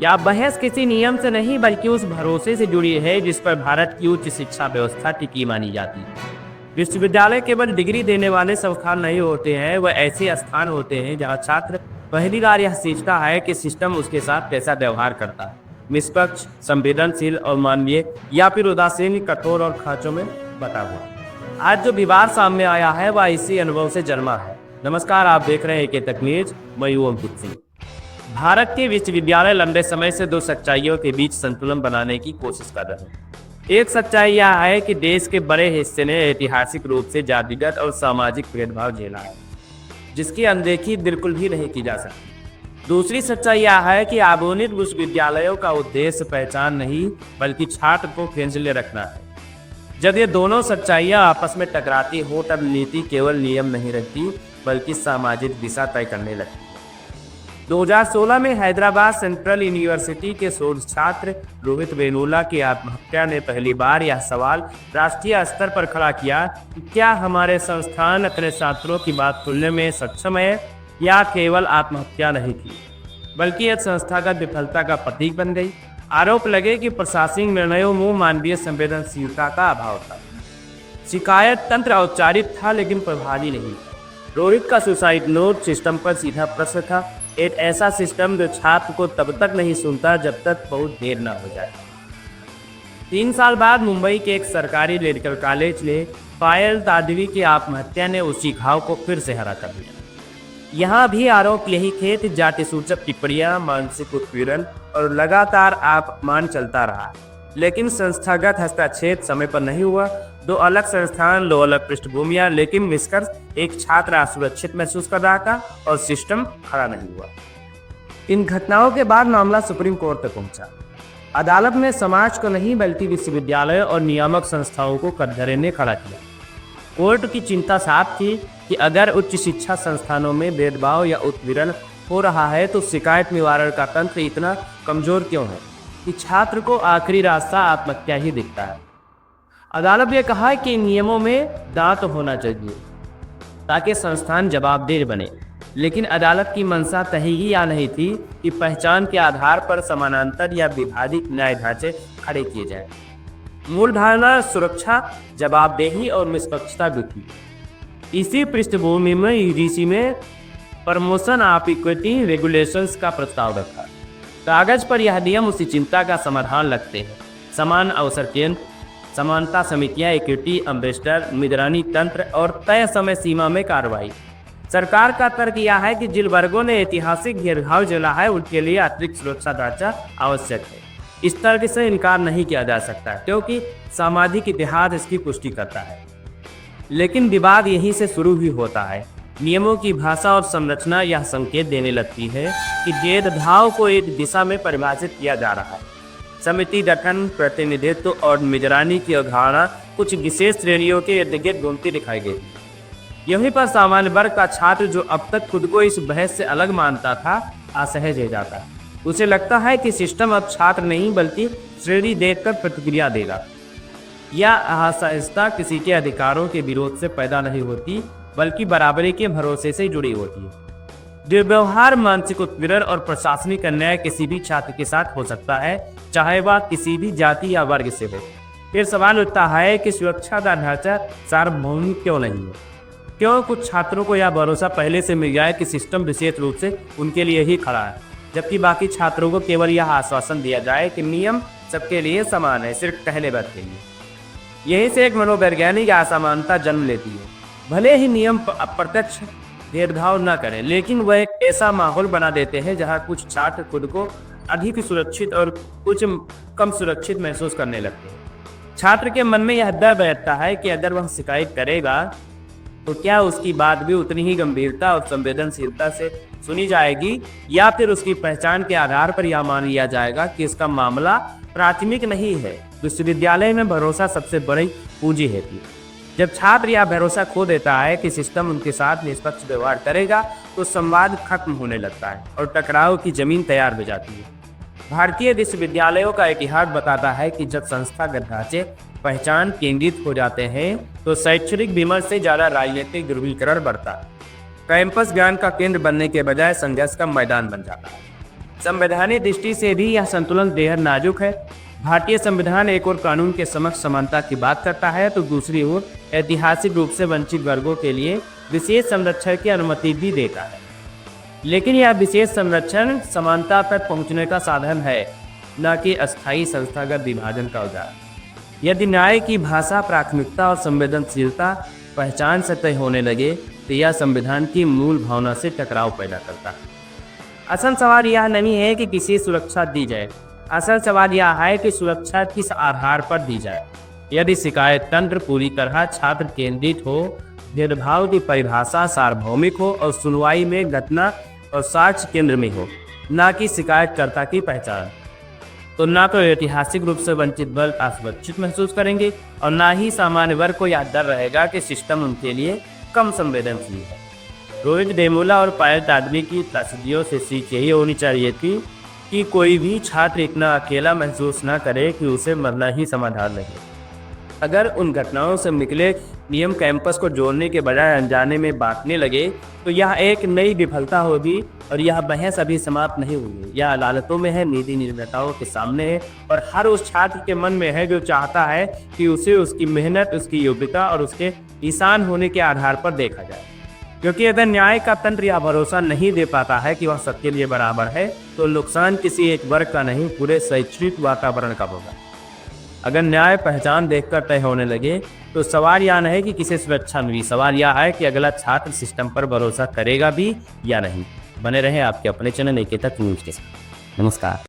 यह बहस किसी नियम से नहीं बल्कि उस भरोसे से जुड़ी है जिस पर भारत की उच्च शिक्षा व्यवस्था टिकी मानी जाती है। विश्वविद्यालय केवल डिग्री देने वाले संस्थान नहीं होते हैं, वह ऐसे स्थान होते हैं जहां छात्र पहली बार यह सीखता है कि सिस्टम उसके साथ कैसा व्यवहार करता है, निष्पक्ष, संवेदनशील और मानवीय या फिर उदासीन, कठोर और खाँचों में बटा हुआ। आज जो विवाद सामने आया है वह इसी अनुभव से जन्मा है। नमस्कार, आप देख रहे हैं के तक न्यूज। मैं हूं अंकित सिंह। भारत के विश्वविद्यालय लंबे समय से दो सच्चाइयों के बीच संतुलन बनाने की कोशिश कर रहे हैं। एक सच्चाई यह है कि देश के बड़े हिस्से ने ऐतिहासिक रूप से जातिगत और सामाजिक भेदभाव झेला है, जिसकी अनदेखी बिल्कुल भी नहीं की जा सकती। दूसरी सच्चाई यह है कि आधुनिक विश्वविद्यालयों का उद्देश्य पहचान नहीं बल्कि छात्र को केंद्र में रखना है। जब ये दोनों सच्चाइयाँ आपस में टकराती हो तब नीति केवल नियम नहीं रहती बल्कि सामाजिक दिशा तय करने लगती है। 2016 में हैदराबाद सेंट्रल यूनिवर्सिटी के शोध छात्र रोहित वेमुला की आत्महत्या ने पहली बार यह सवाल राष्ट्रीय स्तर पर खड़ा किया कि क्या हमारे संस्थान अपने छात्रों की बात सुनने में सक्षम है, या केवल आत्महत्या नहीं थी बल्कि यह संस्थागत विफलता का प्रतीक बन गई। आरोप लगे कि प्रशासनिक निर्णयों में मानवीय संवेदनशीलता का अभाव था। शिकायत तंत्र औपचारिक था लेकिन प्रभावी नहीं। रोहित का सुसाइड नोट सिस्टम पर सीधा प्रश्न था, एक ऐसा सिस्टम जो छात्र को तब तक नहीं सुनता जब तक बहुत देर न हो जाए। 3 साल बाद मुंबई के एक सरकारी मेडिकल कॉलेज ने पायल तादवी की आत्महत्या ने उसी घाव को फिर से हरा कर दिया। यहाँ भी आरोप यही थे कि जाति सूचक टिप्पणियां, मानसिक उत्पीड़न और लगातार अपमान चलता रहा, लेकिन संस्थागत हस्तक्षेप समय पर नहीं हुआ। दो अलग संस्थान, दो अलग पृष्ठभूमियां, लेकिन निष्कर्ष एक छात्र असुरक्षित महसूस कर रहा था और सिस्टम खड़ा नहीं हुआ। इन घटनाओं के बाद मामला सुप्रीम कोर्ट तक पहुंचा। अदालत ने समाज को नहीं बल्कि विश्वविद्यालय और नियामक संस्थाओं को कटघरे ने खड़ा किया। कोर्ट की चिंता साफ थी कि अगर उच्च शिक्षा संस्थानों में भेदभाव या उत्पीड़न हो रहा है तो शिकायत निवारण का तंत्र इतना कमजोर क्यों है कि छात्र को आखिरी रास्ता आत्महत्या ही दिखता है। अदालत ने कहा कि नियमों में दांत होना चाहिए ताकि संस्थान जवाबदेह बने, लेकिन अदालत की मंशा तही या नहीं थी कि पहचान के आधार पर समानांतर या विभाजित न्याय ढांचे खड़े किए जाएं। मूल धारणा सुरक्षा, जवाबदेही और निष्पक्षता भी थी। इसी पृष्ठभूमि में यूजीसी में प्रमोशन ऑफ इक्विटी रेगुलेशंस का प्रस्ताव रखा। कागज पर यह नियम उसी चिंता का समाधान लगते हैं। समान अवसर केंद्र, समानता समितियां, इक्विटी एम्बेसडर, निगरानी तंत्र और तय समय सीमा में कार्रवाई। सरकार का तर्क यह है कि जिन वर्गों ने ऐतिहासिक भेदभाव झेला है उनके लिए अतिरिक्त सुरक्षा ढांचा आवश्यक है। इस तर्क से इनकार नहीं किया जा सकता क्योंकि सामाजिक इतिहास इसकी पुष्टि करता है। लेकिन विवाद यहीं से शुरू भी होता है। नियमों की भाषा और संरचना यह संकेत देने लगती है कि भेदभाव को एक दिशा में परिभाषित किया जा रहा है। समिति गठन, प्रतिनिधित्व और निगरानी की अवधारणा कुछ विशेष श्रेणियों के इर्द गिर्द घूमती दिखाई गई। यहीं पर सामान्य वर्ग का छात्र जो अब तक खुद को इस बहस से अलग मानता था, असहज हो जाता है। उसे लगता है कि सिस्टम अब छात्र नहीं बल्कि श्रेणी देखकर प्रतिक्रिया देगा। यह असहजता किसी के अधिकारों के विरोध से पैदा नहीं होती बल्कि बराबरी के भरोसे से जुड़ी होती है। दुर्व्यवहार, मानसिक उत्पीड़न और प्रशासनिक अन्याय किसी भी छात्र के साथ हो सकता है, चाहे वह किसी भी जाति या वर्ग से हो। फिर सवाल उठता है कि सुरक्षा का ढांचा सार्वभौमिक क्यों नहीं है? क्यों कुछ छात्रों को यह भरोसा पहले से मिल जाए कि सिस्टम विशेष रूप से उनके लिए ही खड़ा है, जबकि बाकी छात्रों को केवल यह आश्वासन दिया जाए कि नियम सबके लिए समान है, सिर्फ पहले वर्ग के लिए। यहीं से एक मनोवैज्ञानिक असमानता जन्म लेती है। भले ही नियम अप्रत्यक्ष भेदभाव न करें, लेकिन वह एक ऐसा माहौल बना देते हैं जहां कुछ छात्र खुद को अधिक सुरक्षित और कुछ कम सुरक्षित महसूस करने लगते हैं। छात्र के मन में यह डर बैठता है कि अगर वह शिकायत करेगा तो क्या उसकी बात भी उतनी ही गंभीरता और संवेदनशीलता से सुनी जाएगी, या फिर उसकी पहचान के आधार पर यह मान लिया जाएगा कि इसका मामला प्राथमिक नहीं है। विश्वविद्यालय में भरोसा सबसे बड़ी पूंजी है। जब छात्र यह भरोसा खो देता है कि सिस्टम उनके साथ निष्पक्ष व्यवहार करेगा तो संवाद खत्म होने लगता है और टकराव की जमीन तैयार हो जाती है। भारतीय विश्वविद्यालयों का इतिहास बताता है कि जब संस्थागत ढांचे पहचान केंद्रित हो जाते हैं तो शैक्षणिक विमर्श से ज़्यादा राजनीतिक ध्रुवीकरण बढ़ता है। कैंपस ज्ञान का केंद्र बनने के बजाय संघर्ष का मैदान बन जाता है। संवैधानिक दृष्टि से भी यह संतुलन बेहद नाजुक है। भारतीय संविधान एक और कानून के समक्ष समानता की बात करता है, तो दूसरी ओर ऐतिहासिक रूप से वंचित वर्गों के लिए विशेष संरक्षण की अनुमति भी देता है। लेकिन यह विशेष संरक्षण समानता तक पहुंचने का साधन है, न कि अस्थायी संस्थागत विभाजन का औजार। यदि न्याय की भाषा प्राथमिकता और संवेदनशीलता पहचान से तय होने लगे, तो यह संविधान की मूल भावना से टकराव पैदा करता है। असल सवाल यह नहीं है कि किसी सुरक्षा दी जाए, असल सवाल यह है कि सुरक्षा किस आधार पर दी जाए। यदि शिकायत तंत्र पूरी तरह छात्र केंद्रित हो, भेदभाव की परिभाषा सार्वभौमिक हो और सुनवाई में घटना और साक्ष्य केंद्र में हो, न कि शिकायतकर्ता की पहचान, तो न तो ऐतिहासिक रूप से वंचित वर्ग असुरक्षित महसूस करेंगे और न ही सामान्य वर्ग को यह डर रहेगा कि सिस्टम उनके लिए कम संवेदनशील है। रोहित वेमुला और पायल ताडवी की त्रसदियों से सीख यही होनी चाहिए थी कि कोई भी छात्र इतना अकेला महसूस न करे कि उसे मरना ही समाधान नहीं। अगर उन घटनाओं से निकले नियम कैंपस को जोड़ने के बजाय अनजाने में बांटने लगे, तो यह एक नई विफलता होगी और यह बहस अभी समाप्त नहीं हुई। यह अदालतों में है, नीति निर्माताओं के सामने है और हर उस छात्र के मन में है जो चाहता है कि उसे उसकी मेहनत, उसकी योग्यता और उसके इंसान होने के आधार पर देखा जाए। क्योंकि अगर न्याय का तंत्र यह भरोसा नहीं दे पाता है कि वह सबके लिए बराबर है, तो नुकसान किसी एक वर्ग का नहीं, पूरे शैक्षणिक वातावरण का होगा। अगर न्याय पहचान देखकर तय होने लगे, तो सवाल यह नहीं कि किसे सुरक्षा मिली, सवाल यह है कि अगला छात्र सिस्टम पर भरोसा करेगा भी या नहीं। बने रहे आपके अपने चैनल निकेतन न्यूज के साथ। नमस्कार।